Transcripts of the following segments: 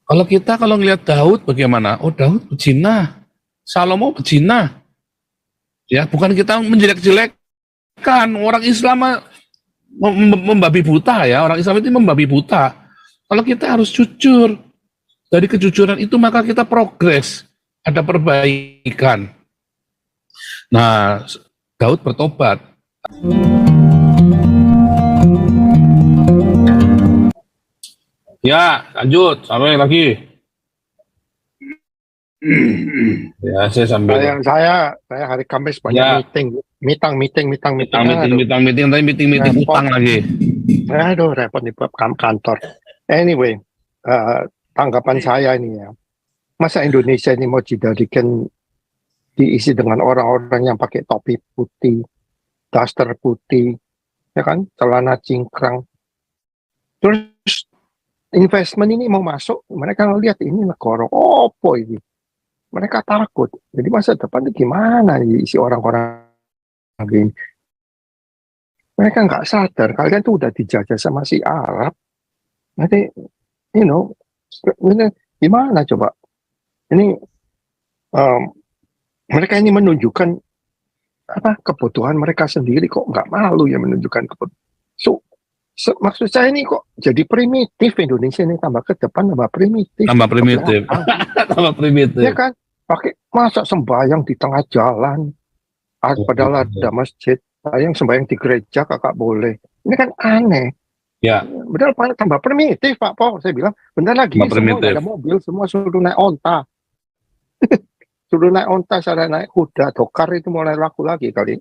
Kalau ngelihat Daud bagaimana? Oh, Daud pezina, Salomo pezina. Ya, bukan kita menjelek-jelekkan orang Islam membabi buta ya. Orang Islam itu membabi buta. Kalau kita harus jujur. Dari kejujuran itu maka kita progres, ada perbaikan. Nah, Daud bertobat. Ya, lanjut. Sampai lagi. Ya, saya sambil. Saya hari Kamis banyak meeting. Tapi meeting utang lagi. Aduh, repot di kantor. Anyway, tanggapan saya ini ya, masa Indonesia ini mau dijadikan diisi dengan orang-orang yang pakai topi putih, daster putih, ya kan, celana cingkrang. Terus investment ini mau masuk, mereka ngelihat ini negara opo ini. Mereka takut. Jadi masa depan itu gimana isi orang-orang ini? Mereka nggak sadar, kalian tuh udah dijajah sama si Arab. Nanti, ini gimana coba? Ini mereka ini menunjukkan kebutuhan mereka sendiri, kok nggak malu ya menunjukkan kebutuhan. Maksud saya ini kok jadi primitif. Indonesia ini tambah ke depan tambah primitif. Tambah primitif. Ya kan? Pakai masa sembahyang di tengah jalan, padahal ada masjid. Yang sembahyang di gereja kakak boleh. Ini kan aneh. Ya. Benar tambah primitif Pak Po. Saya bilang bentar lagi semua ada mobil, semua suruh naik onta. Suruh naik onta, cara naik kuda, dokar itu mulai laku lagi kali.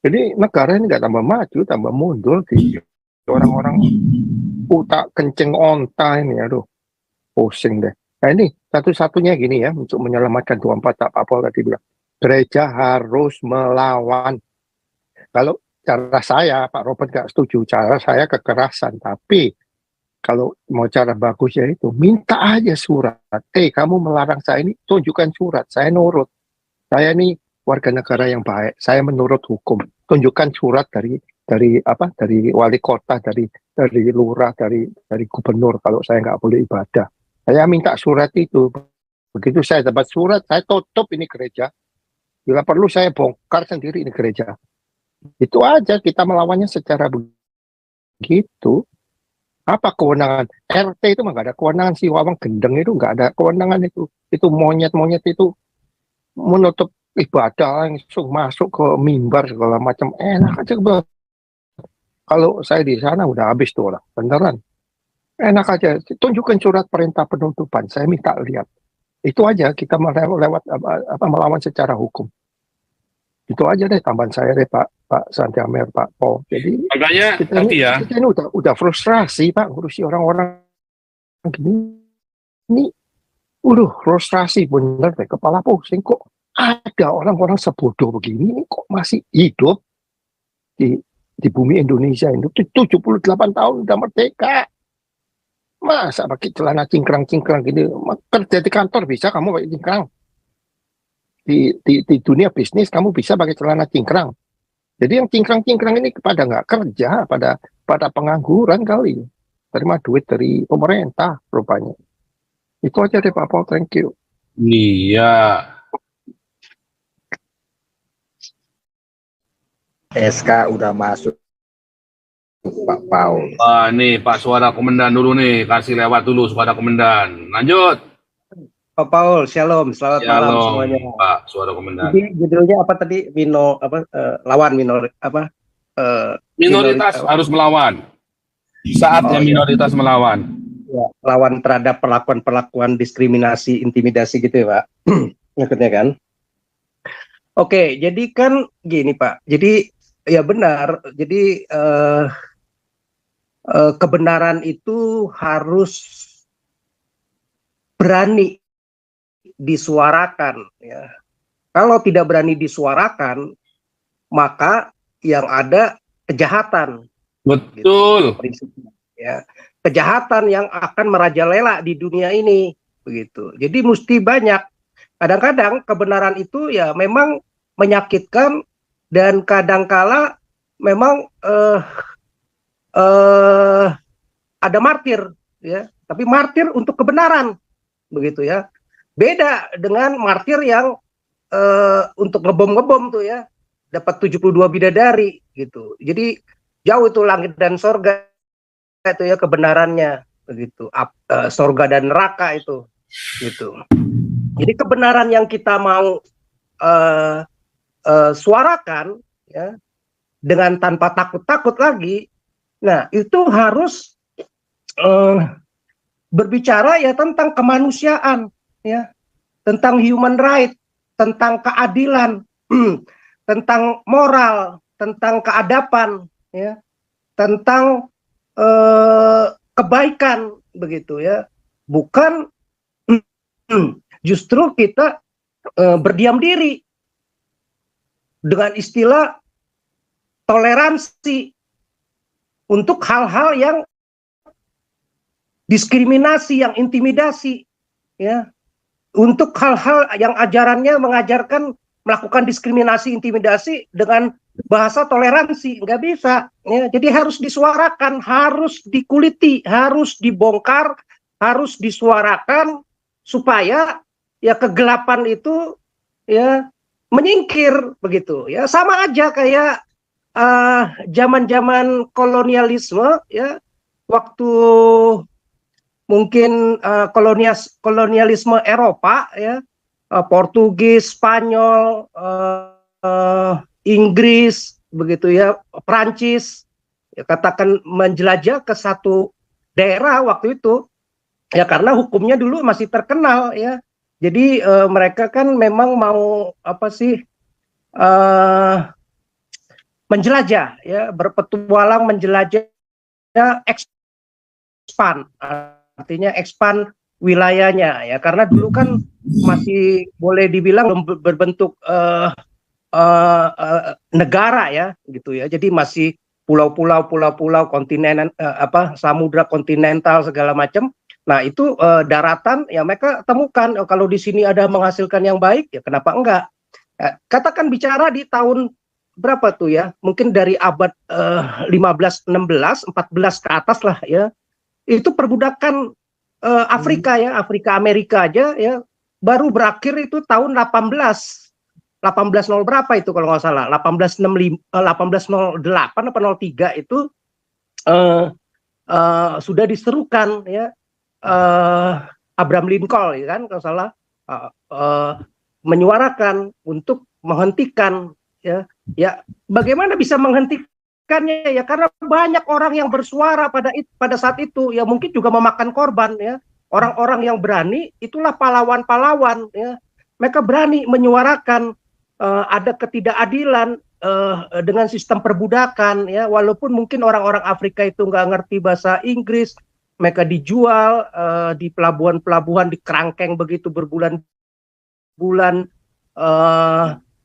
Jadi negara ini nggak tambah maju, tambah mundur di orang-orang utak kenceng onta ini. Aduh, pusing deh. Nah ini satu-satunya gini ya, untuk menyelamatkan 24 Pak Po tadi bilang, gereja harus melawan. Kalau cara saya, Pak Robert nggak setuju, cara saya kekerasan. Tapi kalau mau cara bagusnya itu, minta aja surat. Kamu melarang saya ini, tunjukkan surat. Saya nurut. Saya ini warga negara yang baik. Saya menurut hukum. Tunjukkan surat dari wali kota, dari lurah, dari gubernur. Kalau saya nggak boleh ibadah, saya minta surat itu. Begitu saya dapat surat, saya tutup ini gereja. Bila perlu saya bongkar sendiri ini gereja. Itu aja, kita melawannya secara begitu. Apa kewenangan RT itu mah nggak ada kewenangan, si Wawang Gendeng itu nggak ada kewenangan itu monyet itu menutup ibadah langsung masuk ke mimbar segala macam, enak aja. Kalau saya di sana udah habis tuh orang beneran, enak aja. Tunjukkan surat perintah penutupan, saya minta lihat. Itu aja, kita lewat melawan secara hukum. Itu aja deh tambahan saya deh Pak Santiamer, Pak Po. Jadi makanya kita ini udah frustrasi Pak ngurusi orang-orang gini. Ini frustrasi bener deh, kepala pusing. Kok ada orang-orang sebodoh begini ini kok masih hidup di bumi Indonesia ini. 78 tahun udah merdeka. Masa pakai celana cingkrang-cingkrang gini? Kerja di kantor bisa kamu pakai cingkrang. Di dunia bisnis kamu bisa pakai celana cingkrang. Jadi yang cingkrang-cingkrang ini pada nggak kerja, pada pengangguran kali, terima duit dari pemerintah rupanya. Itu aja deh Pak Paul, thank you. Iya. SK udah masuk Pak Paul. Nih Pak Suara Komandan dulu nih, kasih lewat dulu Suara Komandan. Lanjut. Pak Paul, shalom, selamat malam semuanya. Pak Suara Komandan. Jadi judulnya apa tadi? Lawan minoritas harus melawan. Saatnya minoritas melawan. Ya, lawan terhadap perlakuan diskriminasi, intimidasi gitu ya Pak. Maksudnya kan. Oke, jadi kan gini Pak. Jadi ya benar. Jadi kebenaran itu harus berani disuarakan ya. Kalau tidak berani disuarakan, maka yang ada kejahatan. Betul. Gitu, ya. Kejahatan yang akan merajalela di dunia ini begitu. Jadi mesti banyak. Kadang-kadang kebenaran itu ya memang menyakitkan dan kadangkala memang ada martir ya. tapi martir untuk kebenaran, begitu ya. Beda dengan martir yang untuk ngebom tuh ya, dapat 72 bidadari gitu. Jadi jauh itu langit dan sorga itu ya kebenarannya begitu. Sorga dan neraka itu gitu. Jadi kebenaran yang kita mau suarakan ya dengan tanpa takut-takut lagi, nah itu harus berbicara ya tentang kemanusiaan ya, tentang human right, tentang keadilan, tentang moral, tentang keadapan ya, tentang kebaikan begitu ya. Bukan justru kita berdiam diri dengan istilah toleransi untuk hal-hal yang diskriminasi, yang intimidasi ya, untuk hal-hal yang ajarannya mengajarkan melakukan diskriminasi, intimidasi dengan bahasa toleransi, nggak bisa ya. Jadi harus disuarakan, harus dikuliti, harus dibongkar, harus disuarakan supaya ya kegelapan itu ya menyingkir begitu ya. Sama aja kayak zaman-zaman kolonialisme ya, waktu mungkin kolonialisme Eropa ya, Portugis, Spanyol, Inggris begitu ya, Prancis ya, katakan menjelajah ke satu daerah waktu itu ya, karena hukumnya dulu masih terkenal ya. Jadi mereka kan memang mau apa sih, menjelajah ya, berpetualang, menjelajah, expand, artinya expand wilayahnya ya, karena dulu kan masih boleh dibilang berbentuk negara ya gitu ya. Jadi masih pulau-pulau, kontinen, samudra kontinental segala macam. Nah itu daratan ya mereka temukan, kalau di sini ada menghasilkan yang baik ya kenapa enggak. Katakan bicara di tahun berapa tuh ya, mungkin dari abad 15, 16, 14 ke atas lah ya, itu perbudakan Afrika ya, Afrika Amerika aja ya, baru berakhir itu tahun 1800 berapa itu kalau nggak salah, 1808 apa 03 itu sudah diserukan ya, Abraham Lincoln ya kan kalau salah, menyuarakan untuk menghentikan ya. Bagaimana bisa menghentikannya ya, karena banyak orang yang bersuara pada saat itu ya, mungkin juga memakan korban ya. Orang-orang yang berani itulah pahlawan-pahlawan ya, mereka berani menyuarakan ada ketidakadilan dengan sistem perbudakan ya, walaupun mungkin orang-orang Afrika itu nggak ngerti bahasa Inggris, mereka dijual di pelabuhan-pelabuhan, di kerangkeng begitu berbulan-bulan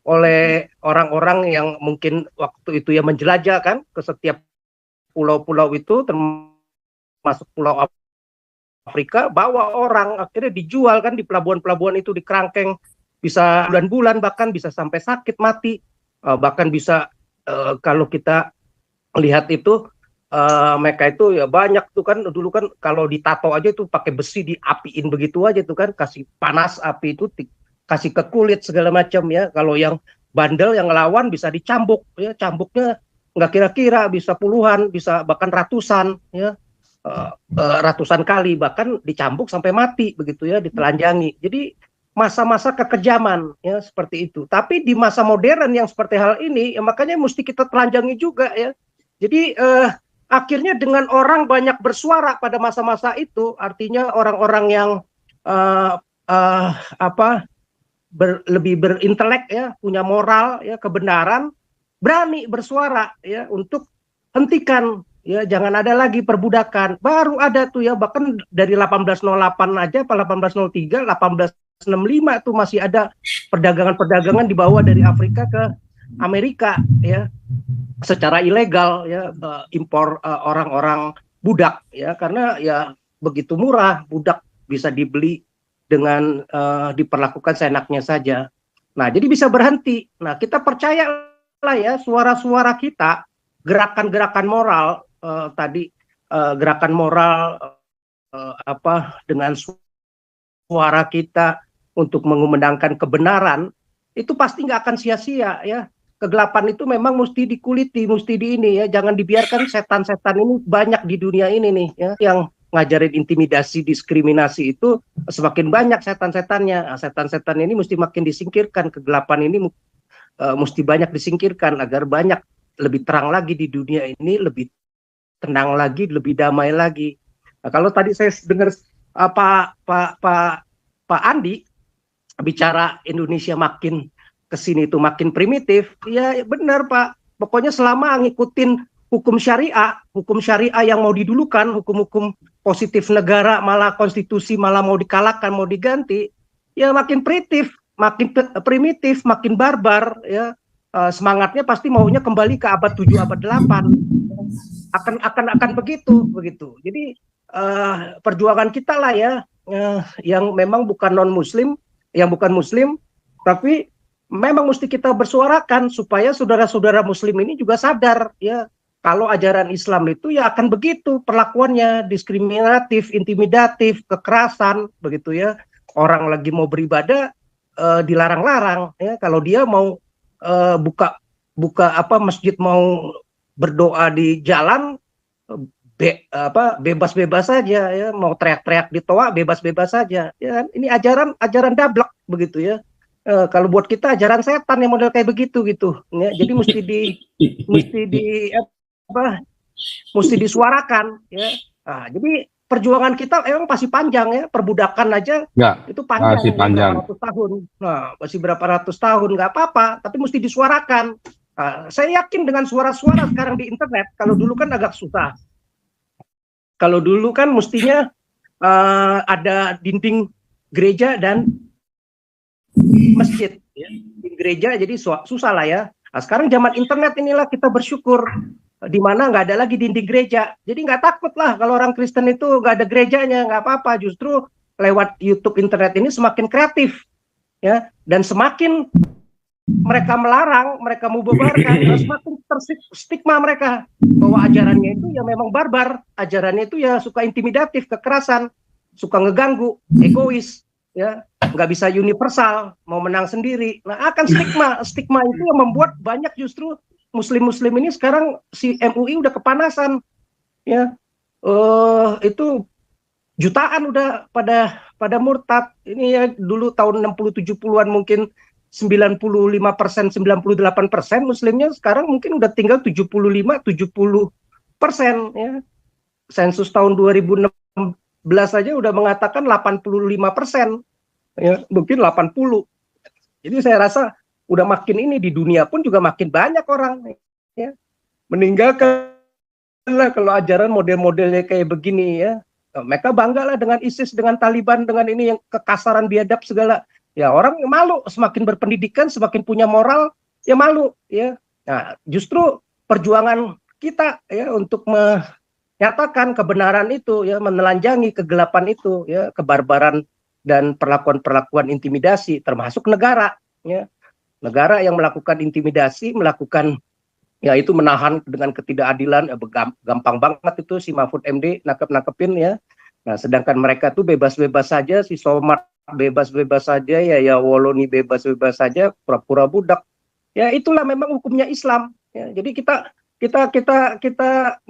oleh orang-orang yang mungkin waktu itu ya menjelajah kan ke setiap pulau-pulau itu, termasuk pulau Afrika, bawa orang, akhirnya dijual kan di pelabuhan-pelabuhan itu, di kerangkeng, bisa bulan-bulan, bahkan bisa sampai sakit mati, bahkan bisa kalau kita lihat itu mereka itu ya banyak tuh kan, dulu kan kalau ditato aja itu pakai besi diapiin begitu aja tuh kan, kasih panas api itu kasih ke kulit segala macam ya. Kalau yang bandel yang ngelawan bisa dicambuk ya, cambuknya nggak kira-kira, bisa puluhan, bisa bahkan ratusan ya, ratusan kali bahkan dicambuk sampai mati begitu ya, ditelanjangi. Jadi masa-masa kekejaman ya seperti itu. Tapi di masa modern yang seperti hal ini ya, makanya mesti kita telanjangi juga ya. Jadi akhirnya dengan orang banyak bersuara pada masa-masa itu, artinya orang-orang yang lebih berintelek ya, punya moral ya, kebenaran, berani bersuara ya untuk hentikan ya, jangan ada lagi perbudakan. Baru ada tuh ya, bahkan dari 1808 aja, 1803, 1865 tuh masih ada perdagangan-perdagangan dibawa dari Afrika ke Amerika ya, secara ilegal ya, impor orang-orang budak ya, karena ya begitu murah, budak bisa dibeli dengan diperlakukan seenaknya saja. Nah, jadi bisa berhenti. Nah, kita percayalah ya, suara-suara kita, gerakan-gerakan moral tadi, gerakan moral dengan suara kita untuk mengumandangkan kebenaran, itu pasti nggak akan sia-sia ya. Kegelapan itu memang mesti dikuliti, mesti ini ya, jangan dibiarkan setan-setan ini banyak di dunia ini nih ya, yang ngajarin intimidasi, diskriminasi itu semakin banyak setan-setannya. Nah, setan-setan ini mesti makin disingkirkan, kegelapan ini mesti banyak disingkirkan agar banyak lebih terang lagi di dunia ini, lebih tenang lagi, lebih damai lagi. Nah, kalau tadi saya dengar Pak Andi bicara Indonesia makin kesini itu makin primitif, ya benar Pak. Pokoknya selama ngikutin hukum syariah yang mau didulukan, hukum-hukum positif negara, malah konstitusi malah mau dikalahkan, mau diganti, ya makin primitif, makin barbar, ya. Semangatnya pasti maunya kembali ke abad 7, abad 8. Akan begitu. Jadi perjuangan kita lah ya, yang memang bukan non-muslim, yang bukan muslim, tapi memang mesti kita bersuarakan supaya saudara-saudara muslim ini juga sadar ya, kalau ajaran Islam itu ya akan begitu perlakuannya, diskriminatif, intimidatif, kekerasan begitu ya. Orang lagi mau beribadah dilarang-larang ya, kalau dia mau buka masjid, mau berdoa di jalan bebas-bebas saja ya, mau teriak-teriak di toa bebas-bebas saja ya. Ini ajaran dablek begitu ya. Kalau buat kita ajaran setan yang model kayak begitu gitu ya. Jadi mesti disuarakan ya. Nah, jadi perjuangan kita emang pasti panjang ya, perbudakan aja itu panjang, masih panjang. Berapa ratus tahun. Nah, masih berapa ratus tahun nggak apa-apa, tapi mesti disuarakan. Nah, saya yakin dengan suara-suara sekarang di internet, kalau dulu kan agak susah. Kalau dulu kan mestinya ada dinding gereja dan masjid ya. Di gereja jadi susah lah ya. Nah, sekarang zaman internet inilah kita bersyukur, di mana nggak ada lagi dinding gereja, jadi nggak takut lah kalau orang Kristen itu nggak ada gerejanya, nggak apa-apa. Justru lewat YouTube, internet ini semakin kreatif ya, dan semakin mereka melarang, mereka membubarkan, semakin terstigma mereka bahwa ajarannya itu ya memang barbar, ajarannya itu ya suka intimidatif, kekerasan, suka ngeganggu, egois ya, nggak bisa universal, mau menang sendiri. Nah, akan stigma itu yang membuat banyak justru muslim ini sekarang, si MUI udah kepanasan ya, itu jutaan udah pada murtad ini ya. Dulu tahun 60-70-an mungkin 95%, 98% muslimnya, sekarang mungkin udah tinggal 75-70% ya. Sensus tahun 2016 aja udah mengatakan 85% ya, mungkin 80. Jadi saya rasa udah makin ini, di dunia pun juga makin banyak orang ya meninggalkan lah kalau ajaran model-modelnya kayak begini ya. Mereka bangga lah dengan ISIS, dengan Taliban, dengan ini yang kekasaran biadab segala. Ya orang malu, semakin berpendidikan, semakin punya moral, ya malu ya. Nah, justru perjuangan kita ya untuk menyatakan kebenaran itu ya, menelanjangi kegelapan itu ya, kebarbaran dan perlakuan-perlakuan intimidasi, termasuk negara ya. Negara yang melakukan intimidasi, melakukan ya itu menahan dengan ketidakadilan, gampang banget itu si Mahfud MD nangkepin ya. Nah, sedangkan mereka tuh bebas-bebas saja, si Somad bebas-bebas saja ya Woloni bebas-bebas saja, pura-pura budak. Ya itulah memang hukumnya Islam ya. Jadi kita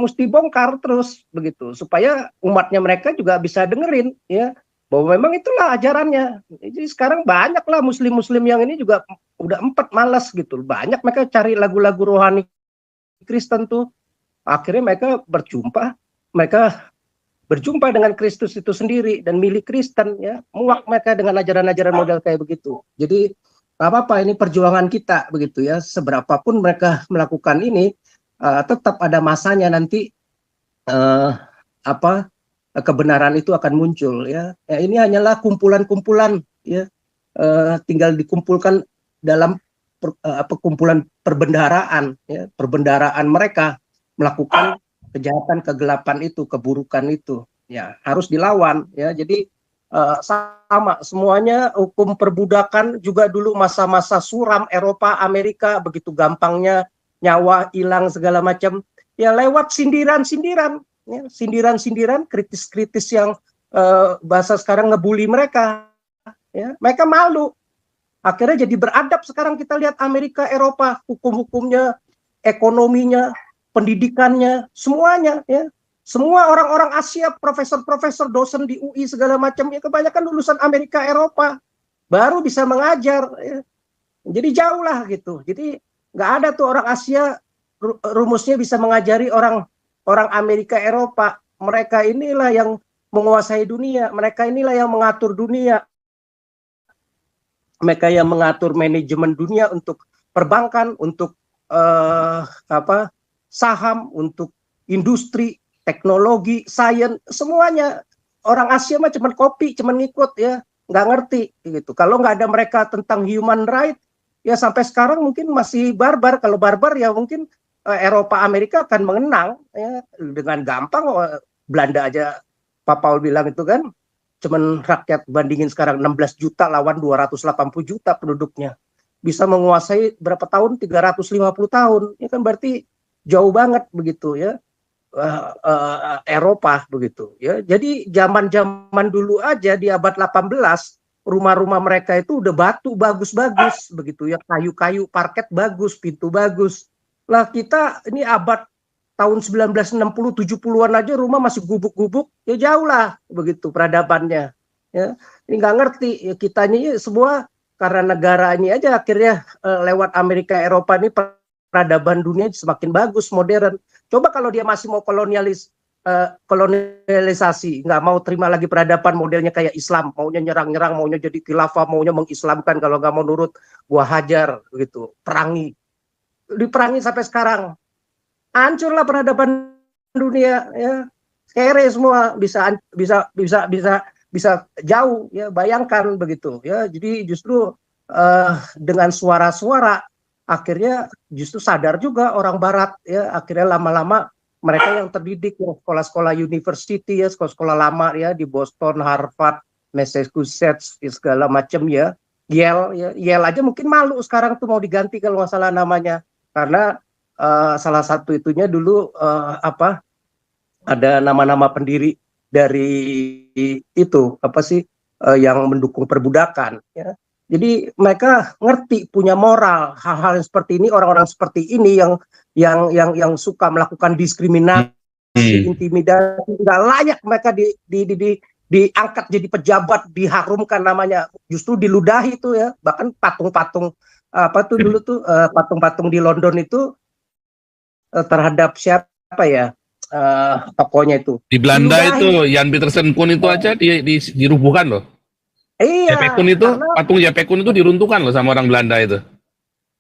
mesti bongkar terus begitu supaya umatnya mereka juga bisa dengerin ya, bahwa memang itulah ajarannya. Jadi sekarang banyaklah muslim-muslim yang ini juga udah malas gitu. Banyak mereka cari lagu-lagu rohani Kristen tuh. Akhirnya mereka berjumpa dengan Kristus itu sendiri dan milik Kristen ya. Muak mereka dengan ajaran-ajaran model kayak begitu. Jadi apa-apa, ini perjuangan kita begitu ya. Seberapapun mereka melakukan ini, tetap ada masanya nanti kebenaran itu akan muncul ya. Ini hanyalah kumpulan-kumpulan ya, tinggal dikumpulkan dalam kumpulan perbendaharaan ya, perbendaharaan mereka melakukan kejahatan, kegelapan itu, keburukan itu ya, harus dilawan ya. Jadi sama semuanya, hukum perbudakan juga dulu masa-masa suram Eropa, Amerika, begitu gampangnya nyawa hilang segala macam ya lewat sindiran-sindiran ya, sindiran-sindiran, kritis-kritis yang bahasa sekarang ngebully mereka, ya, mereka malu. Akhirnya jadi beradab. Sekarang kita lihat Amerika, Eropa, hukum-hukumnya, ekonominya, pendidikannya, semuanya, ya. Semua orang-orang Asia, profesor-profesor, dosen di UI segala macam, ya kebanyakan lulusan Amerika, Eropa, baru bisa mengajar, ya. Jadi jauh lah gitu. Jadi nggak ada tuh orang Asia rumusnya bisa mengajari orang Amerika, Eropa. Mereka inilah yang menguasai dunia, mereka inilah yang mengatur dunia, mereka yang mengatur manajemen dunia untuk perbankan, untuk saham, untuk industri, teknologi, sains, semuanya. Orang Asia mah cuman kopi, cuman ngikut, ya, nggak ngerti gitu. Kalau nggak ada mereka tentang human right, ya sampai sekarang mungkin masih barbar. Kalau barbar ya mungkin Eropa, Amerika akan mengenang, ya, dengan gampang. Belanda aja Pak Paul bilang itu kan, cuman rakyat bandingin sekarang 16 juta lawan 280 juta penduduknya. Bisa menguasai berapa tahun? 350 tahun. Ya kan berarti jauh banget begitu, ya. Eropa begitu, ya. Jadi zaman-zaman dulu aja di abad 18 rumah-rumah mereka itu udah batu bagus-bagus begitu, ya, kayu-kayu, parket bagus, pintu bagus. Lah kita ini abad tahun 1960 70-an aja rumah masih gubuk-gubuk, ya jauh lah begitu peradabannya, ya. Ini nggak ngerti, ya, kita ini semua karena negara ini aja akhirnya lewat Amerika, Eropa ini peradaban dunia semakin bagus, modern. Coba kalau dia masih mau kolonialisasi, nggak mau terima lagi peradaban modelnya kayak Islam, maunya nyerang-nyerang, maunya jadi khilafah, maunya mengislamkan, kalau nggak mau nurut gua hajar gitu, perangi, diperangi sampai sekarang. Hancurlah peradaban dunia, ya. Kere semua bisa jauh, ya, bayangkan begitu, ya. Jadi justru dengan suara-suara akhirnya justru sadar juga orang barat, ya, akhirnya lama-lama mereka yang terdidik, ya, sekolah-sekolah university, ya, sekolah-sekolah lama, ya, di Boston, Harvard, Massachusetts, segala macam, ya, Yale aja mungkin malu sekarang tuh mau diganti kalau nggak salah namanya, karena salah satu itunya dulu ada nama-nama pendiri dari itu yang mendukung perbudakan, ya. Jadi mereka ngerti, punya moral. Hal-hal yang seperti ini, orang-orang seperti ini yang suka melakukan diskriminasi, intimidasi, nggak layak mereka diangkat jadi pejabat, diharumkan namanya, justru diludahi itu, ya. Bahkan patung-patung dulu tuh patung-patung di London itu terhadap siapa, ya, tokohnya itu di Belanda diludahi. itu Jan Pietersen Koen itu aja dirubuhkan loh. Iya, Japekun itu, patung Japekun itu diruntuhkan loh sama orang Belanda itu.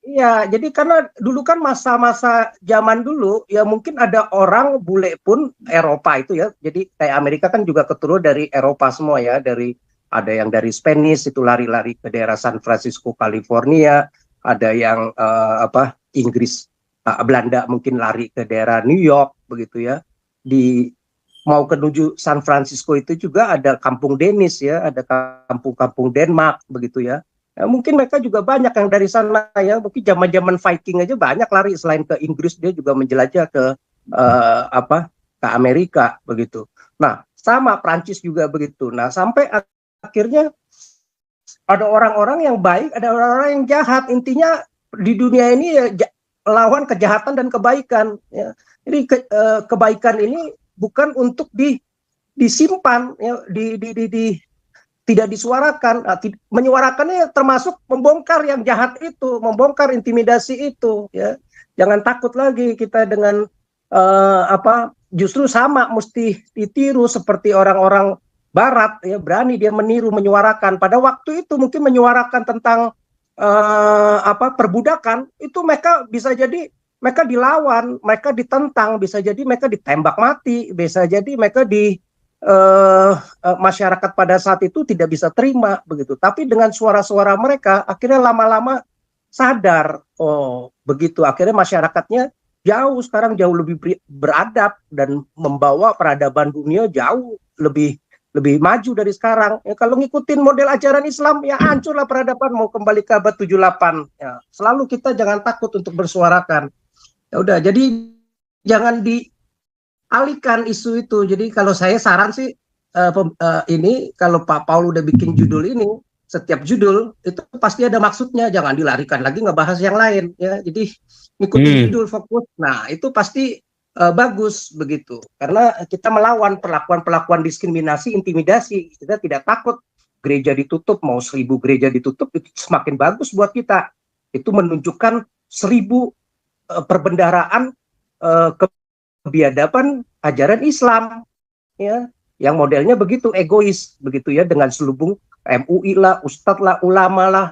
Iya, jadi karena dulu kan masa-masa zaman dulu, ya mungkin ada orang bule pun Eropa itu, ya. Jadi kayak Amerika kan juga keturunan dari Eropa semua, ya. Ada yang dari Spanish itu lari-lari ke daerah San Francisco, California. Ada yang Inggris, Belanda mungkin lari ke daerah New York begitu, ya. Mau menuju San Francisco itu juga ada kampung Danish, ya, ada kampung-kampung Denmark begitu, ya. Mungkin mereka juga banyak yang dari sana, ya. Mungkin zaman-zaman Viking aja banyak lari, selain ke Inggris dia juga menjelajah ke Amerika begitu. Nah, sama Prancis juga begitu. Nah, sampai akhirnya ada orang-orang yang baik, ada orang-orang yang jahat. Intinya di dunia ini, ya, lawan kejahatan dan kebaikan, ya. Jadi kebaikan ini bukan untuk disimpan, ya, tidak disuarakan. Menyuarakannya termasuk membongkar yang jahat itu, membongkar intimidasi itu, ya. Jangan takut lagi kita dengan justru sama mesti ditiru seperti orang-orang Barat, ya, berani dia meniru, menyuarakan. Pada waktu itu mungkin menyuarakan tentang perbudakan itu, mereka bisa jadi mereka dilawan, mereka ditentang, bisa jadi mereka ditembak mati, bisa jadi mereka masyarakat pada saat itu tidak bisa terima begitu. Tapi dengan suara-suara mereka akhirnya lama-lama sadar, oh begitu, akhirnya masyarakatnya sekarang jauh lebih beradab dan membawa peradaban dunia jauh lebih maju dari sekarang. Ya, kalau ngikutin model ajaran Islam, ya hancurlah peradaban, mau kembali ke abad 78. Ya, selalu kita jangan takut untuk bersuarakan. Ya udah, jadi jangan alihkan isu itu. Jadi kalau saya saran sih ini kalau Pak Paul udah bikin judul ini, setiap judul itu pasti ada maksudnya, jangan dilarikan lagi ngebahas yang lain ya. Jadi ngikutin judul fokus. Nah, itu pasti bagus begitu. Karena kita melawan perlakuan-perlakuan diskriminasi, intimidasi. Kita tidak takut gereja ditutup, mau 1000 gereja ditutup itu semakin bagus buat kita. Itu menunjukkan 1000 perbendaharaan kebiadaban ajaran Islam ya, yang modelnya begitu egois begitu ya, dengan selubung MUI lah, ustadz lah, ulama lah,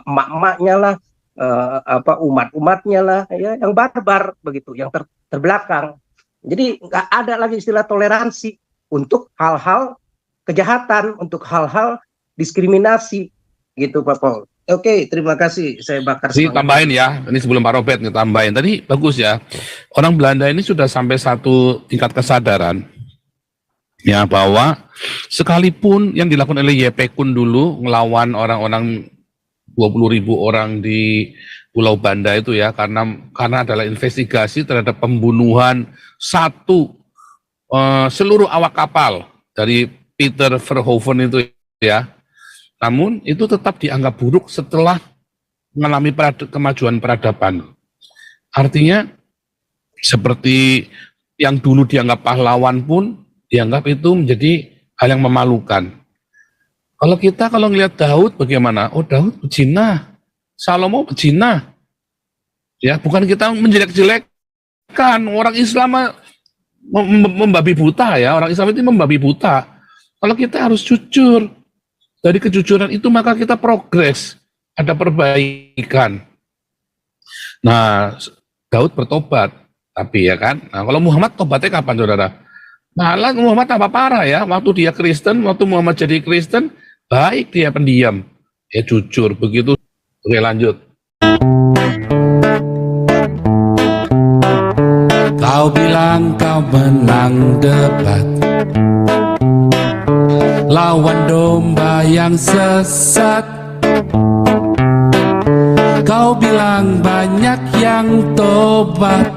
emak-emaknya lah, umat-umatnya lah ya, yang barbar begitu, yang terbelakang. Jadi nggak ada lagi istilah toleransi untuk hal-hal kejahatan, untuk hal-hal diskriminasi gitu Pak Paul. Oke, terima kasih. Saya bakar Ini tambahin ya, ini sebelum Pak Robert nih tambahin. Tadi bagus ya, orang Belanda ini sudah sampai satu tingkat kesadaran ya, bahwa sekalipun yang dilakukan oleh YP Kun dulu ngelawan orang-orang 20.000 orang di Pulau Banda itu ya, karena adalah investigasi terhadap pembunuhan seluruh awak kapal dari Peter Verhoeven itu ya. Namun itu tetap dianggap buruk setelah mengalami kemajuan peradaban. Artinya seperti yang dulu dianggap pahlawan pun dianggap itu menjadi hal yang memalukan. Kalau ngelihat Daud bagaimana? Oh, Daud pezina, Salomo pezina. Ya, bukan kita menjelek-jelekkan orang Islam membabi buta ya. Orang Islam itu membabi buta. Kalau kita harus jujur. Dari kejujuran itu maka kita progres, ada perbaikan. Nah, Daud bertobat, tapi ya kan. Nah, kalau Muhammad tobatnya kapan, saudara? Malah Muhammad tambah parah ya. Waktu dia Kristen, waktu Muhammad jadi Kristen, baik dia pendiam, ya jujur begitu. Oke, lanjut. Kau bilang kau menang debat, lawan domba yang sesat. Kau bilang banyak yang tobat.